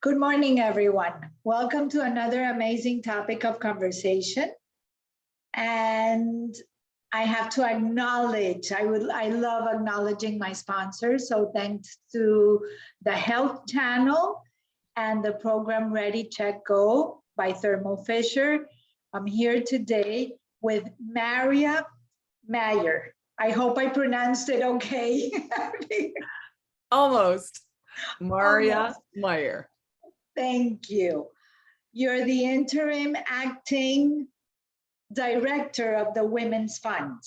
Good morning, everyone. Welcome to another amazing topic of conversation. And I have to acknowledge, I love acknowledging my sponsors. So thanks to the Health Channel and the program Ready, Check, Go by Thermo Fisher. I'm here today with Marya Meyer. I hope I pronounced it okay. Almost. Marya Almost. Meyer. Thank you. You're the interim acting director of the Women's Fund.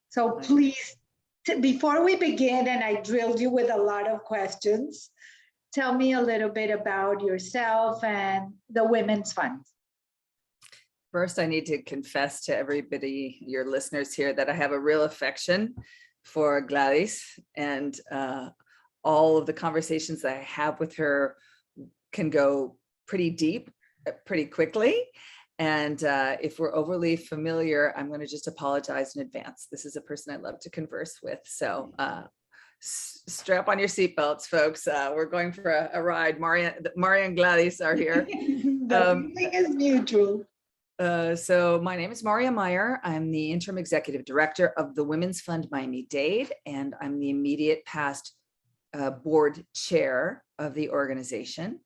So please, before we begin, and I drilled you with a lot of questions, tell me a little bit about yourself and the Women's Fund. First, I need to confess to everybody, your listeners here, that I have a real affection for Gladys, and all of the conversations that I have with her can go pretty deep, pretty quickly. And if we're overly familiar, I'm going to just apologize in advance. This is a person I love to converse with. So strap on your seatbelts, folks. We're going for a ride. Marya and Gladys are here. The feeling is mutual. So my name is Marya Meyer. I'm the interim executive director of the Women's Fund Miami-Dade, and I'm the immediate past board chair of the organization.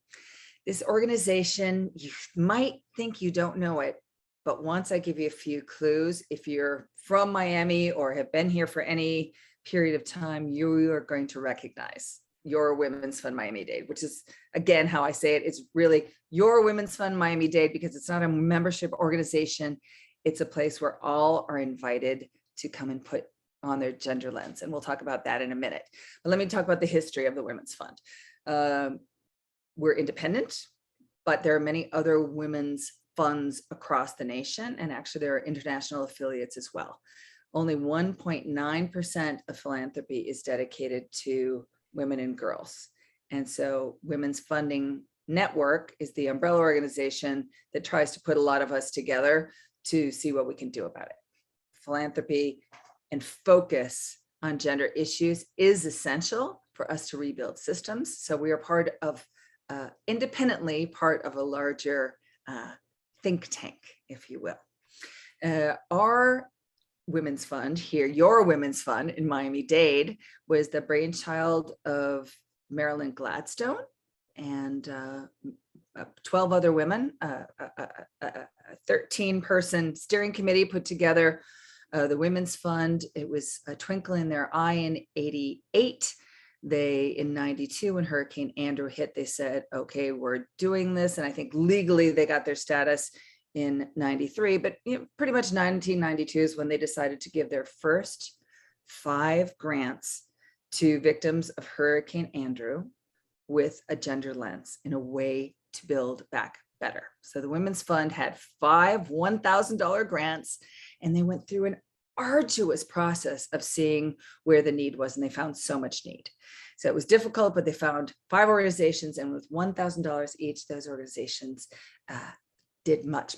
This organization, you might think you don't know it, but once I give you a few clues, if you're from Miami or have been here for any period of time, you are going to recognize your Women's Fund Miami-Dade, which is, again, how I say it. It's really your Women's Fund Miami-Dade because it's not a membership organization. It's a place where all are invited to come and put on their gender lens. And we'll talk about that in a minute. But let me talk about the history of the Women's Fund. We're independent, but there are many other women's funds across the nation. And actually there are international affiliates as well. Only 1.9% of philanthropy is dedicated to women and girls. And so Women's Funding Network is the umbrella organization that tries to put a lot of us together to see what we can do about it. Philanthropy and focus on gender issues is essential for us to rebuild systems. So we are part of, independently part of a larger think tank, if you will. Our Women's Fund here, your Women's Fund in Miami-Dade, was the brainchild of Marilyn Gladstone and 12 other women, a 13-person steering committee put together the Women's Fund. It was a twinkle in their eye in '88. In 92, when Hurricane Andrew hit, they said, okay, we're doing this. And I think legally they got their status in 93, but pretty much 1992 is when they decided to give their first 5 grants to victims of Hurricane Andrew with a gender lens in a way to build back better. So the Women's Fund had 5 $1,000 grants, and they went through an arduous process of seeing where the need was, and they found so much need. So it was difficult, but they found 5 organizations, and with $1,000 each, those organizations did much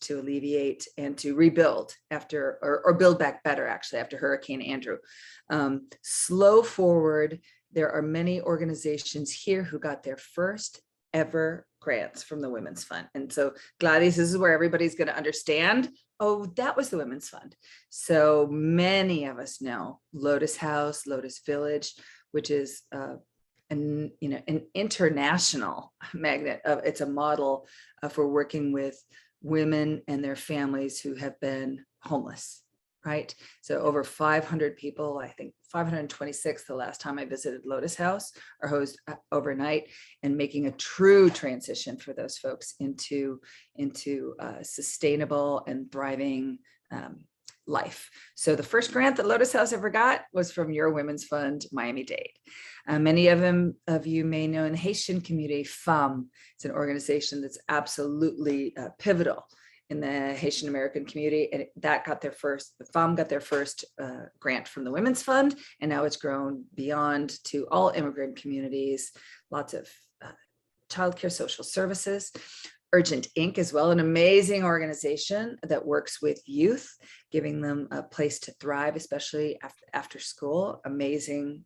to alleviate and to rebuild after, or build back better, actually, after Hurricane Andrew. Slow forward, there are many organizations here who got their first ever grants from the Women's Fund. And so Gladys, this is where everybody's going to understand, oh, that was the Women's Fund. So many of us know Lotus House, Lotus Village, which is an international magnet. It's a model for working with women and their families who have been homeless, right? So over 500 people, I think 526 the last time I visited Lotus House, are hosted overnight, and making a true transition for those folks into sustainable and thriving life. So the first grant that Lotus House ever got was from your Women's Fund Miami-Dade. Many of you may know in the Haitian community, FAM. It's an organization that's absolutely pivotal in the Haitian American community, and that got their first, the FAM got their first grant from the Women's Fund, and now it's grown beyond to all immigrant communities, lots of childcare, social services. Urgent Inc. as well, an amazing organization that works with youth, giving them a place to thrive, especially after school. Amazing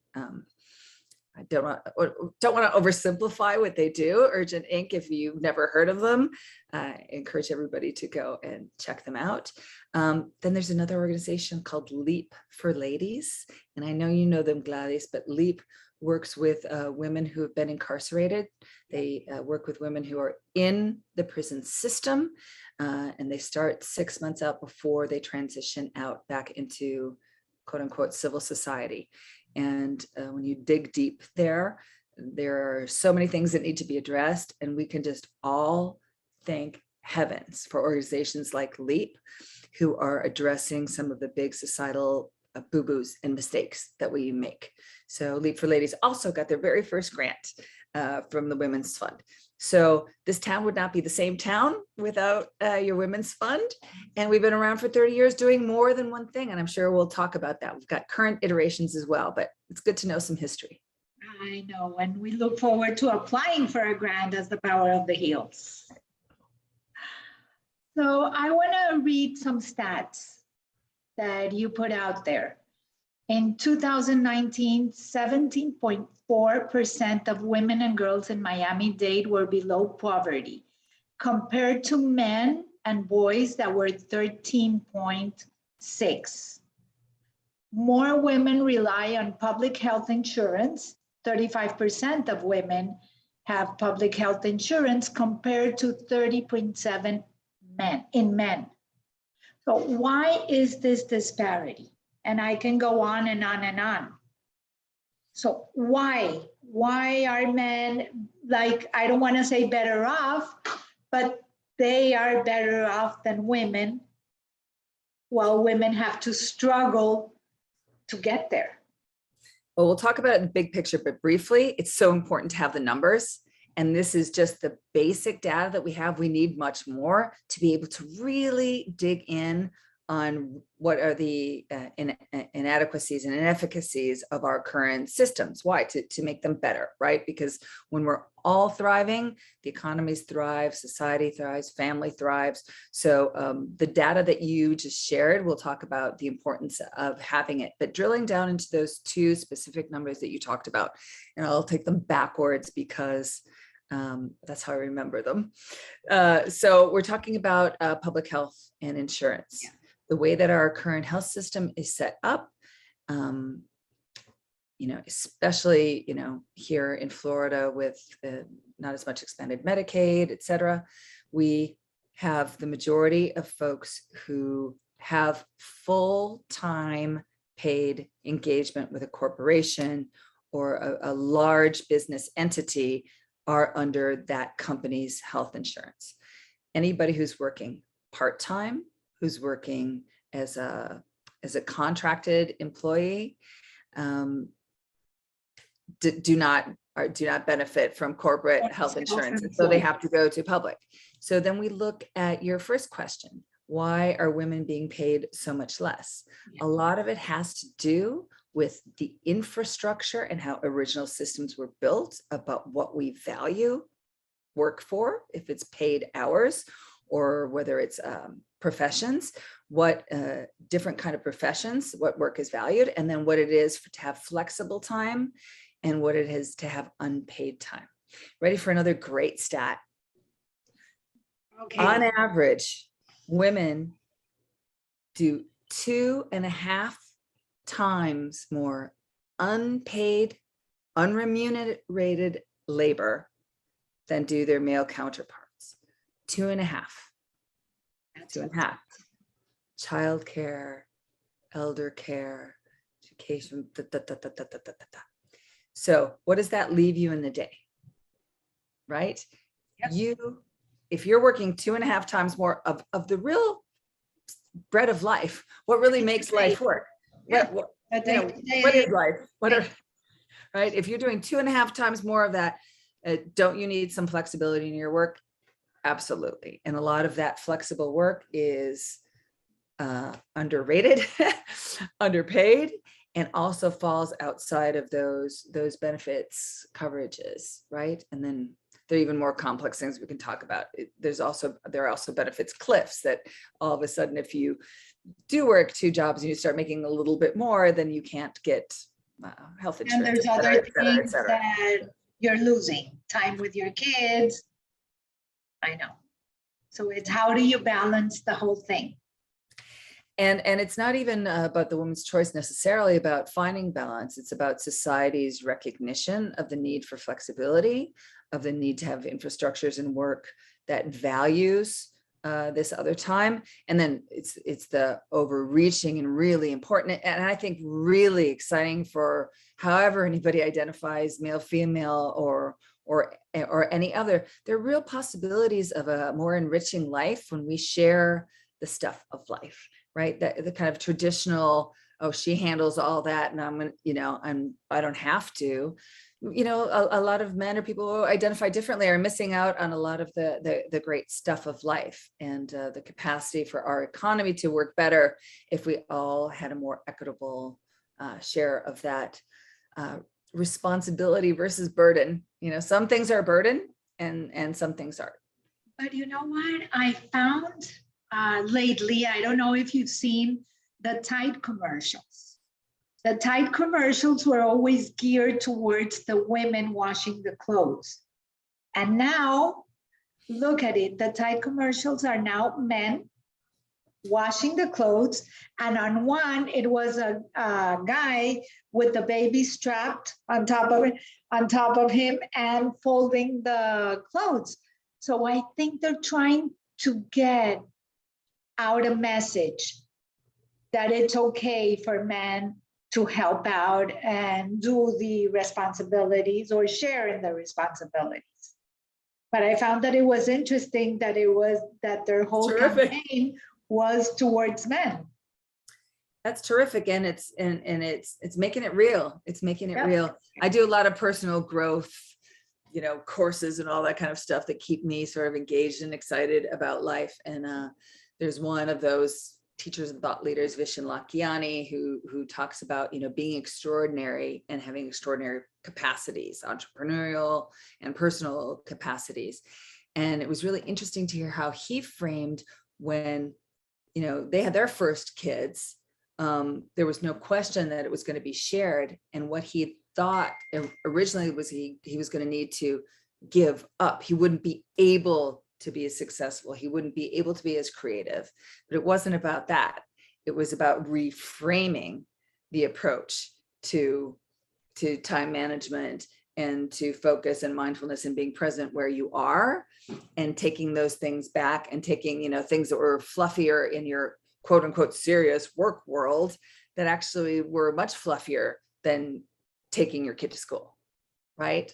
I don't want to oversimplify what they do. Urgent Inc. If you've never heard of them, I encourage everybody to go and check them out. Then there's another organization called Leap for Ladies. And I know you know them, Gladys, but Leap works with women who have been incarcerated. They work with women who are in the prison system, and they start 6 months out before they transition out back into quote unquote civil society. And when you dig deep there are so many things that need to be addressed, and we can just all thank heavens for organizations like Leap, who are addressing some of the big societal boo-boos and mistakes that we make. So Leap for Ladies also got their very first grant from the Women's Fund. So this town would not be the same town without your Women's Fund. And we've been around for 30 years doing more than one thing. And I'm sure we'll talk about that. We've got current iterations as well, but it's good to know some history. I know, and we look forward to applying for a grant as the power of the heels. So I want to read some stats that you put out there. In 2019, 17.4% of women and girls in Miami-Dade were below poverty, compared to men and boys that were 13.6. More women rely on public health insurance. 35% of women have public health insurance compared to 30.7 in men. So why is this disparity? And I can go on and on and on. So why are men, like, I don't want to say better off, but they are better off than women, while women have to struggle to get there? Well, we'll talk about it in the big picture, but briefly, it's so important to have the numbers. And this is just the basic data that we have. We need much more to be able to really dig in on what are the inadequacies and inefficacies of our current systems. Why? To make them better, right? Because when we're all thriving, the economies thrive, society thrives, family thrives. So the data that you just shared, we'll talk about the importance of having it, but drilling down into those two specific numbers that you talked about, and I'll take them backwards because that's how I remember them. So we're talking about public health and insurance. Yeah. The way that our current health system is set up, especially, here in Florida with not as much expanded Medicaid, et cetera, we have the majority of folks who have full-time paid engagement with a corporation or a large business entity are under that company's health insurance. Anybody who's working part-time, who's working as a contracted employee, do not benefit from corporate health insurance, and so they have to go to public. So then we look at your first question: why are women being paid so much less? Yeah. A lot of it has to do with the infrastructure and how original systems were built about what we value work for, if it's paid hours or whether it's professions, what different kind of professions, what work is valued, and then what it is to have flexible time and what it is to have unpaid time. Ready for another great stat? Okay. On average, women do 2.5 times more unpaid, unremunerated labor than do their male counterparts. 2.5. 2.5. Childcare, elder care, education. So what does that leave you in the day? Right? Yep. If you're working 2.5 times more of the real bread of life, what really makes life work? Yeah. What is life? Right? If you're doing 2.5 times more of that, don't you need some flexibility in your work? Absolutely. And a lot of that flexible work is underrated, underpaid, and also falls outside of those benefits coverages, right? And then there are even more complex things we can talk about. There are also benefits cliffs that all of a sudden, if you do work 2 jobs and you start making a little bit more, then you can't get health And insurance, there's et cetera, other et cetera, et things cetera. that you're losing, time with your kids. I know. So it's how do you balance the whole thing? And it's not even about the woman's choice necessarily about finding balance. It's about society's recognition of the need for flexibility, of the need to have infrastructures and work that values this other time. And then it's the overreaching and really important, and I think really exciting for however anybody identifies, male, female, or any other. There are real possibilities of a more enriching life when we share the stuff of life, right? The kind of traditional, oh, she handles all that and I'm gonna, I don't have to. A lot of men or people who identify differently are missing out on a lot of the great stuff of life, and the capacity for our economy to work better if we all had a more equitable share of that responsibility versus burden. Some things are a burden and some things aren't. But you know what? I found lately, I don't know if you've seen the Tide commercials. The Tide commercials were always geared towards the women washing the clothes. And now, look at it. The Tide commercials are now men washing the clothes. And on one, it was a guy with the baby strapped on top of him and folding the clothes. So I think they're trying to get out a message that it's okay for men to help out and do the responsibilities or share in the responsibilities. But I found that it was interesting that their whole Terrific. campaign was towards men. That's terrific. And it's making it real. It's making it Yep. real. I do a lot of personal growth, courses and all that kind of stuff that keep me sort of engaged and excited about life. And there's one of those teachers and thought leaders, Vishen Lakhiani, who talks about, being extraordinary and having extraordinary capacities, entrepreneurial and personal capacities. And it was really interesting to hear how he framed when, they had their first kids. There was no question that it was going to be shared. And what he thought originally was he was going to need to give up. He wouldn't be able to be as successful. He wouldn't be able to be as creative. But it wasn't about that. It was about reframing the approach to time management and to focus and mindfulness and being present where you are, and taking those things back and taking, things that were fluffier in your quote unquote serious work world that actually were much fluffier than taking your kid to school, right?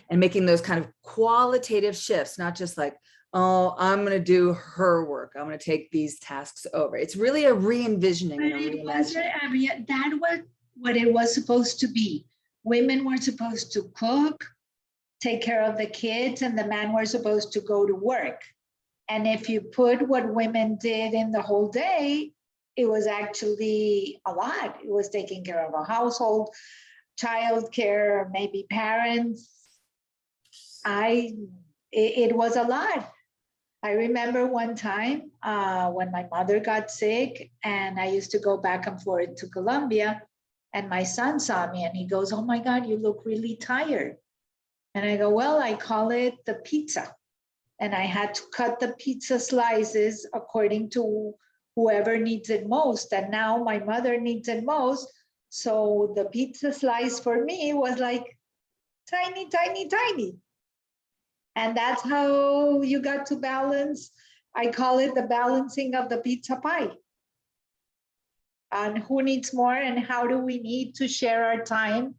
And making those kind of qualitative shifts, not just like, oh, I'm going to do her work, I'm going to take these tasks over. It's really a re-envisioning and a reimagining. That was what it was supposed to be. Women were supposed to cook, take care of the kids, and the men were supposed to go to work. And if you put what women did in the whole day, it was actually a lot. It was taking care of a household, childcare, maybe parents. It was a lot. I remember one time when my mother got sick and I used to go back and forth to Colombia, and my son saw me and he goes, "Oh my God, you look really tired." And I go, "Well, I call it the pizza." And I had to cut the pizza slices according to whoever needs it most. And now my mother needs it most. So the pizza slice for me was like tiny, tiny, tiny. And that's how you got to balance. I call it the balancing of the pizza pie. And who needs more and how do we need to share our time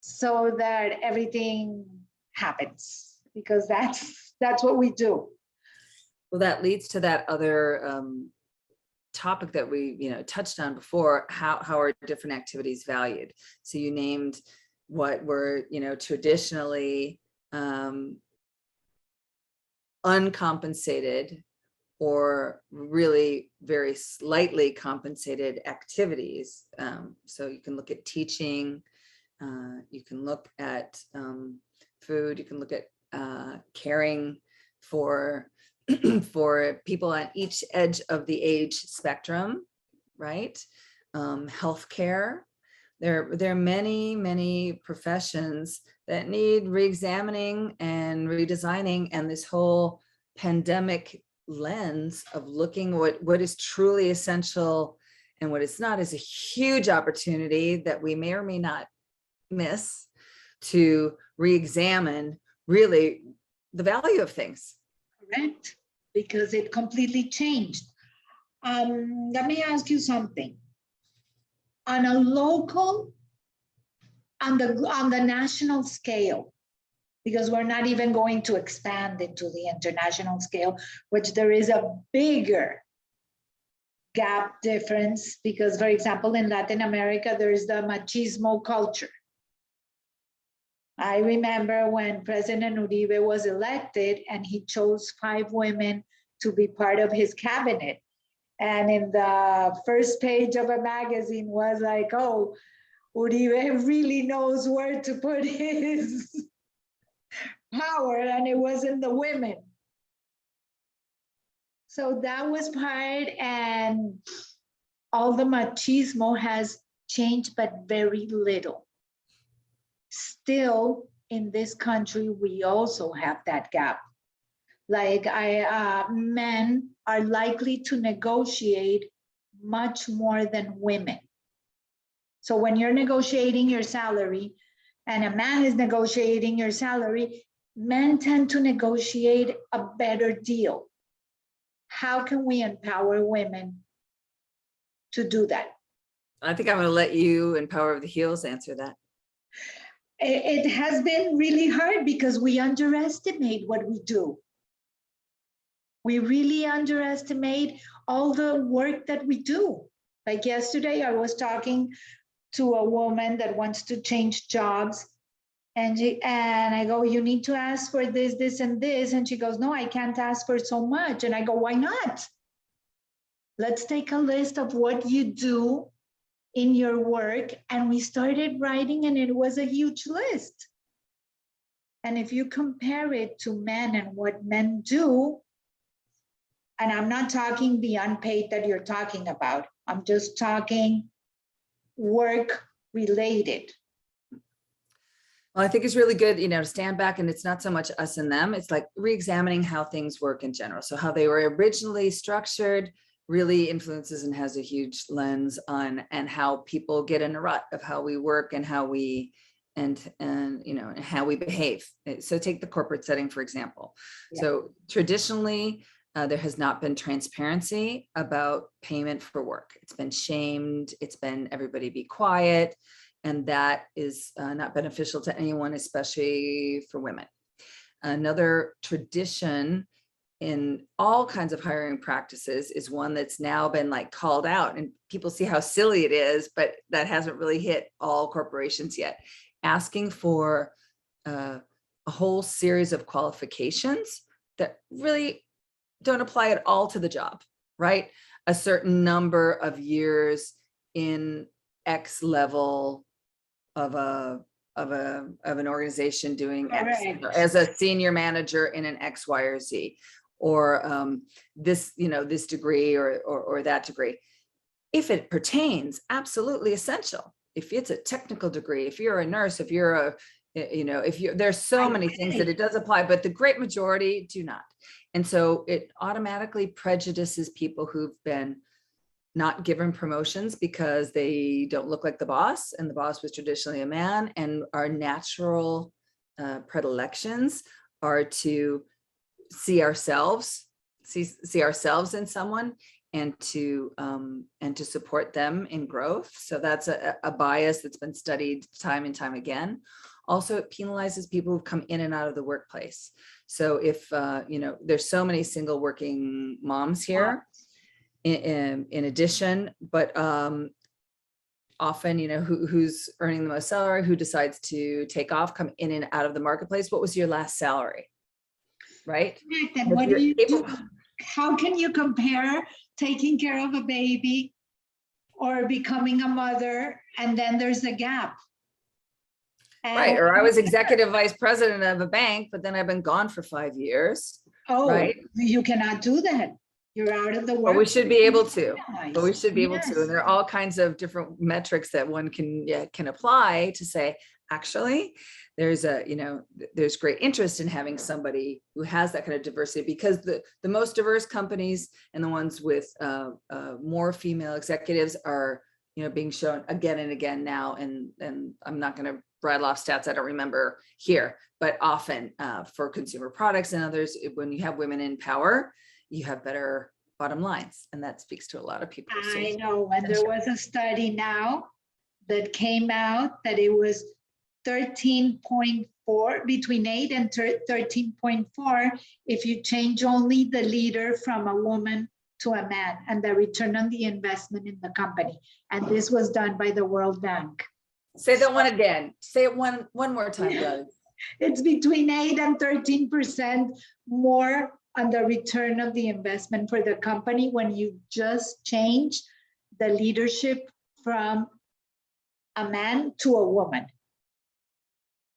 so that everything happens? Because that's what we do. Well, that leads to that other topic that we touched on before, how are different activities valued. So you named what were traditionally uncompensated or really very slightly compensated activities. So you can look at teaching, you can look at food, you can look at caring for for people on each edge of the age spectrum, right? Healthcare, There are many, many professions that need re-examining and redesigning, and this whole pandemic lens of looking what is truly essential and what is not is a huge opportunity that we may or may not miss to re-examine really the value of things. Correct, because it completely changed. Let me ask you something. On a local, on the national scale, because we're not even going to expand into the international scale, which there is a bigger gap difference, because, for example, in Latin America, there's the machismo culture. I remember when President Uribe was elected and he chose 5 women to be part of his cabinet. And in the first page of a magazine was like, oh, Uribe really knows where to put his power, and it wasn't the women. So that was part, and all the machismo has changed, but very little. Still, in this country, we also have that gap. Like men are likely to negotiate much more than women. So when you're negotiating your salary and a man is negotiating your salary, men tend to negotiate a better deal. How can we empower women to do that? I think I'm going to let you and Power of the Heels answer that. It has been really hard because we underestimate what we do. We really underestimate all the work that we do. Like yesterday, I was talking to a woman that wants to change jobs. And I go, you need to ask for this, this, and this. And she goes, no, I can't ask for so much. And I go, why not? Let's take a list of what you do in your work. And we started writing, and it was a huge list. And if you compare it to men and what men do, and I'm not talking the unpaid that you're talking about, I'm just talking work related. Well, I think it's really good, to stand back, and it's not so much us and them. It's like re-examining how things work in general. So how they were originally structured really influences and has a huge lens on, and how people get in a rut of how we work and how we, and how we behave. So take the corporate setting, for example. Yeah. So traditionally, there has not been transparency about payment for work. It's been shamed. It's been everybody be quiet. And that is not beneficial to anyone, especially for women. Another tradition in all kinds of hiring practices is one that's now been like called out, and people see how silly it is, but that hasn't really hit all corporations yet. Asking for a whole series of qualifications that really don't apply at all to the job, right? A certain number of years in X level of an organization doing X, as a senior manager in an X, Y, or Z, or this degree or that degree. If it pertains, absolutely essential. If it's a technical degree, if you're a nurse, if you're there's so many things that it does apply, but the great majority do not. And so it automatically prejudices people who've been not given promotions because they don't look like the boss, and the boss was traditionally a man, and our natural predilections are to see ourselves in someone, and to support them in growth. So that's a bias that's been studied time and time again. Also, it penalizes people who've come in and out of the workplace. So if there's so many single working moms here, in addition, but often, who's earning the most salary, who decides to take off, come in and out of the marketplace. What was your last salary? Right? And what do you do? How can you compare taking care of a baby or becoming a mother, and then there's a gap? Right. Or I was executive vice president of a bank, but then I've been gone for 5 years. Oh, right? You cannot do that. You're out of the But work. we should be able to, but we Realize. should be able to. Yes. And there are all kinds of different metrics that one can apply to say, actually, there's there's great interest in having somebody who has that kind of diversity, because the most diverse companies and the ones with more female executives are, being shown again and again now. And I'm not going to rattle off stats I don't remember here, but often for consumer products and others, when you have women in power, you have better bottom lines. And that speaks to a lot of people. I know, and there was a study now that came out that it was 13.4, between 8 and 13.4, if you change only the leader from a woman to a man, and the return on the investment in the company. And this was done by the World Bank. Say that one again. Say it one more time, Doug. It's between 8 and 13% more on the return of the investment for the company when you just change the leadership from a man to a woman,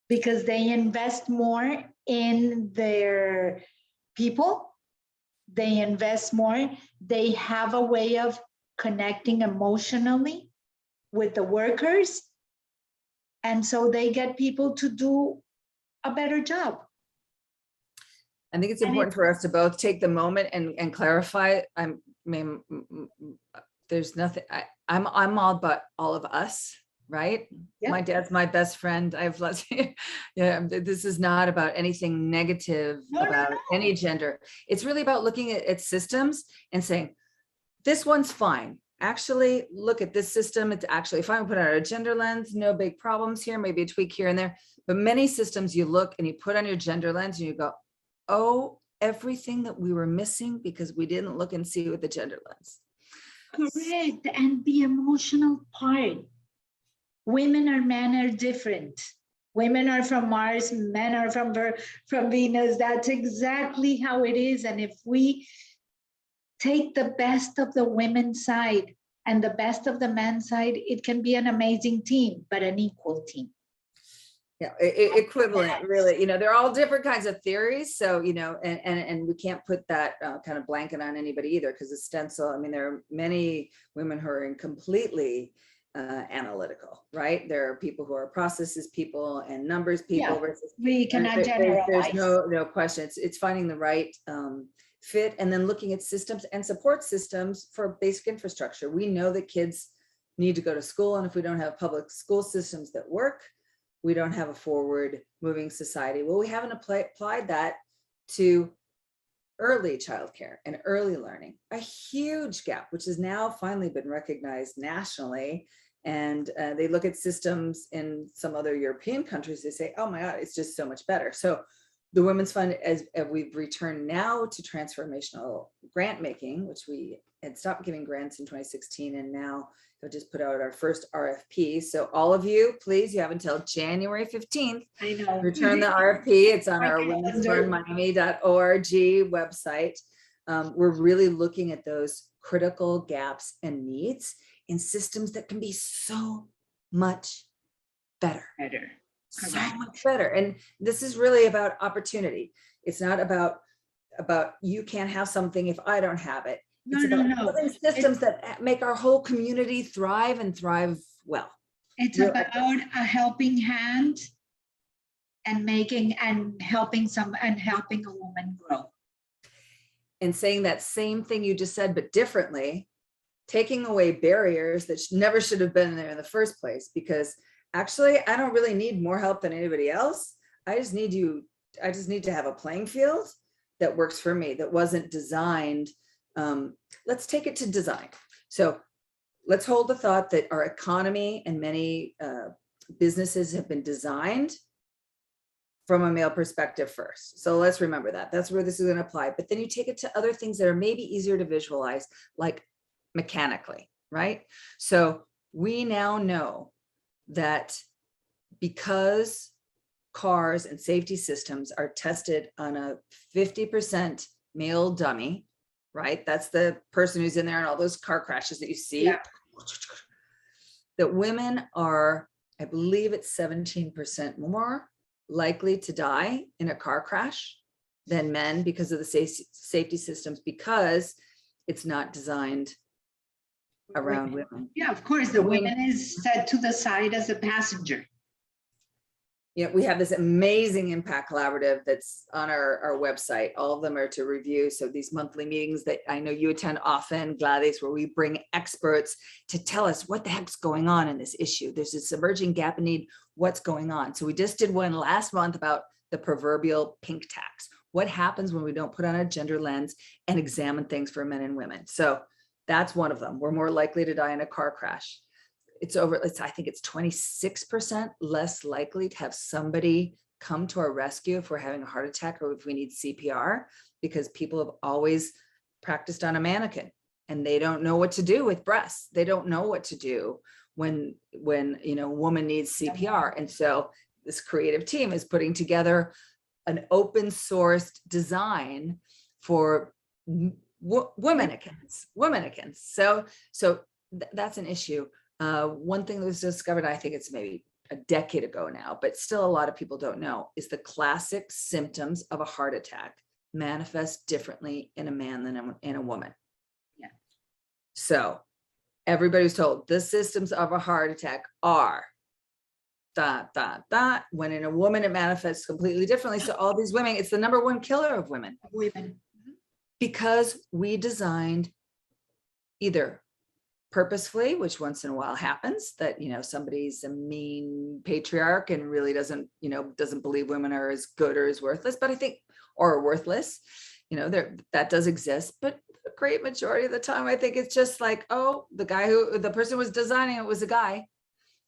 because they invest more in their people. They invest more. They have a way of connecting emotionally with the workers. And so they get people to do a better job. I think it's important for us to both take the moment and clarify. There's nothing, I'm all about all of us, right? Yep. My dad's my best friend. I've lots, this is not about anything negative about any gender. It's really about looking at systems and saying, this one's fine. Actually, look at this system. It's actually fine. We put out a gender lens, no big problems here, maybe a tweak here and there. But many systems you look and you put on your gender lens and you go, oh, everything that we were missing because we didn't look and see with the gender lens. Correct. And the emotional part. Women or men are different. Women are from Mars, men are from Venus. That's exactly how it is. And if we take the best of the women's side and the best of the men's side, it can be an amazing team, but an equal team. Yeah, equivalent, really. They're all different kinds of theories. So, and we can't put that kind of blanket on anybody either, because it's stencil. There are many women who are completely analytical, right? There are people who are processes people and numbers people. Yeah, versus we cannot generalize. There's no question. It's finding the right fit, and then looking at systems and support systems for basic infrastructure. We know that kids need to go to school, and if we don't have public school systems that work, we don't have a forward moving society. Well, we haven't applied that to early childcare and early learning, a huge gap, which has now finally been recognized nationally. And they look at systems in some other European countries, they say, oh my God, it's just so much better. So the Women's Fund, as we've returned now to transformational grant making, which we had stopped giving grants in 2016, and now have just put out our first RFP. So all of you, please, you have until January 15th. I know. Return the RFP. It's on our womensfundmiami.org website. We're really looking at those critical gaps and needs in systems that can be so much better. So much better. And this is really about opportunity. It's not about you can't have something if I don't have it. It's about building systems that make our whole community thrive and thrive well. It's about a helping hand and helping a woman grow. And saying that same thing you just said, but differently, taking away barriers that never should have been there in the first place, because actually, I don't really need more help than anybody else. I just need to have a playing field that works for me, that wasn't designed. Let's take it to design. So let's hold the thought that our economy and many businesses have been designed from a male perspective first. So let's remember that. That's where this is going to apply. But then you take it to other things that are maybe easier to visualize, like mechanically, right? So we now know that because cars and safety systems are tested on a 50% male dummy, right? That's the person who's in there and all those car crashes that you see. Yeah. That women are, I believe it's 17% more likely to die in a car crash than men because of the safety systems, because it's not designed around women. Yeah, of course, the women is set to the side as a passenger. You know, we have this amazing impact collaborative that's on our website. All of them are to review. So these monthly meetings that I know you attend often, Gladys, where we bring experts to tell us what the heck's going on in this issue. There's this emerging gap in need. What's going on? So we just did one last month about the proverbial pink tax. What happens when we don't put on a gender lens and examine things for men and women? So that's one of them. We're more likely to die in a car crash. I think it's 26% less likely to have somebody come to our rescue if we're having a heart attack or if we need CPR, because people have always practiced on a mannequin and they don't know what to do with breasts. They don't know what to do when you know, a woman needs CPR. And so this creative team is putting together an open sourced design for womannequins. So that's an issue. One thing that was discovered, I think it's maybe a decade ago now, but still a lot of people don't know, is the classic symptoms of a heart attack manifest differently in a man than in a woman. Yeah. So everybody's told the symptoms of a heart attack are ... When in a woman, it manifests completely differently. So all these women, it's the #1 killer of women. Because we designed either purposefully, which once in a while happens, that, you know, somebody's a mean patriarch and really doesn't believe women are as good or as worthless, but I think, or worthless, you know, that does exist. But a great majority of the time, I think it's just like, oh, the person who was designing it was a guy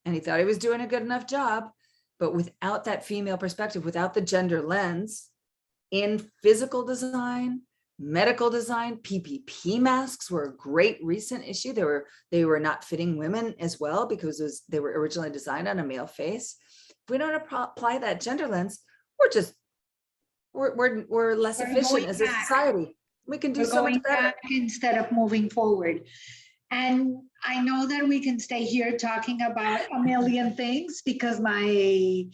and he thought he was doing a good enough job, but without that female perspective, without the gender lens in physical design, medical design, PPP masks were a great recent issue. They were not fitting women as well because they were originally designed on a male face. If we don't apply that gender lens, we're less efficient as a society. We can do so much better instead of moving forward. And I know that we can stay here talking about a million things because my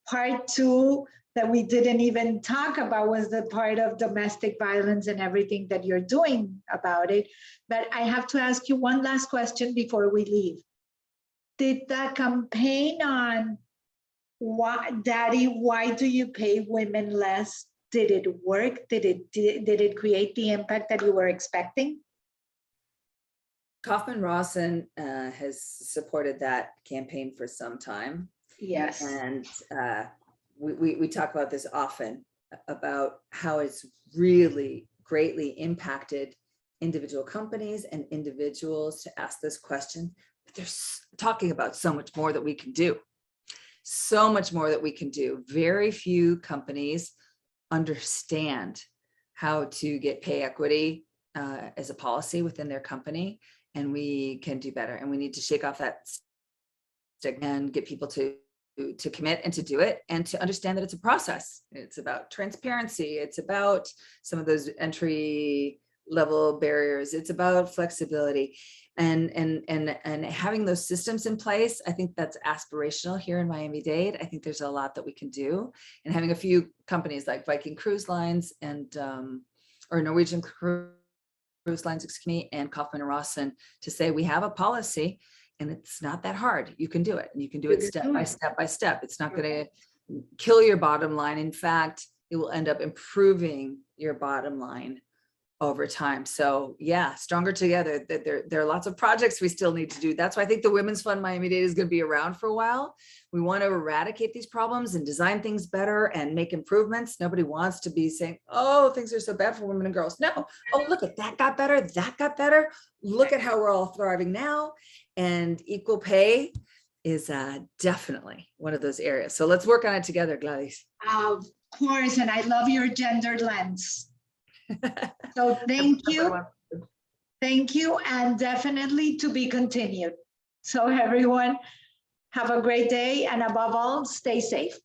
part 2 that we didn't even talk about was the part of domestic violence and everything that you're doing about it. But I have to ask you one last question before we leave. Did that campaign on Daddy, why do you pay women less? Did it work? Did it create the impact that you were expecting? Kaufman-Rawson has supported that campaign for some time. Yes. And we talk about this often, about how it's really greatly impacted individual companies and individuals to ask this question. But they're talking about so much more that we can do. So much more that we can do. Very few companies understand how to get pay equity as a policy within their company. And we can do better. And we need to shake off that stigma and get people to commit and to do it and to understand that it's a process. It's about transparency. It's about some of those entry level barriers. It's about flexibility and having those systems in place. I think that's aspirational here in Miami-Dade. I think there's a lot that we can do, and having a few companies like Viking Cruise Lines and or Norwegian Cruise Lines, and Kaufman-Rawson to say we have a policy. And it's not that hard. You can do it. And you can do it step by step by step. It's not going to kill your bottom line. In fact, it will end up improving your bottom line over time. So yeah, stronger together. There are lots of projects we still need to do. That's why I think the Women's Fund Miami-Dade is going to be around for a while. We want to eradicate these problems and design things better and make improvements. Nobody wants to be saying, oh, things are so bad for women and girls. No. Oh, look at that got better. That got better. Look at how we're all thriving now. And equal pay is definitely one of those areas. So let's work on it together, Gladys. Of course. And I love your gender lens. So thank you. Thank you. And definitely to be continued. So everyone, have a great day. And above all, stay safe.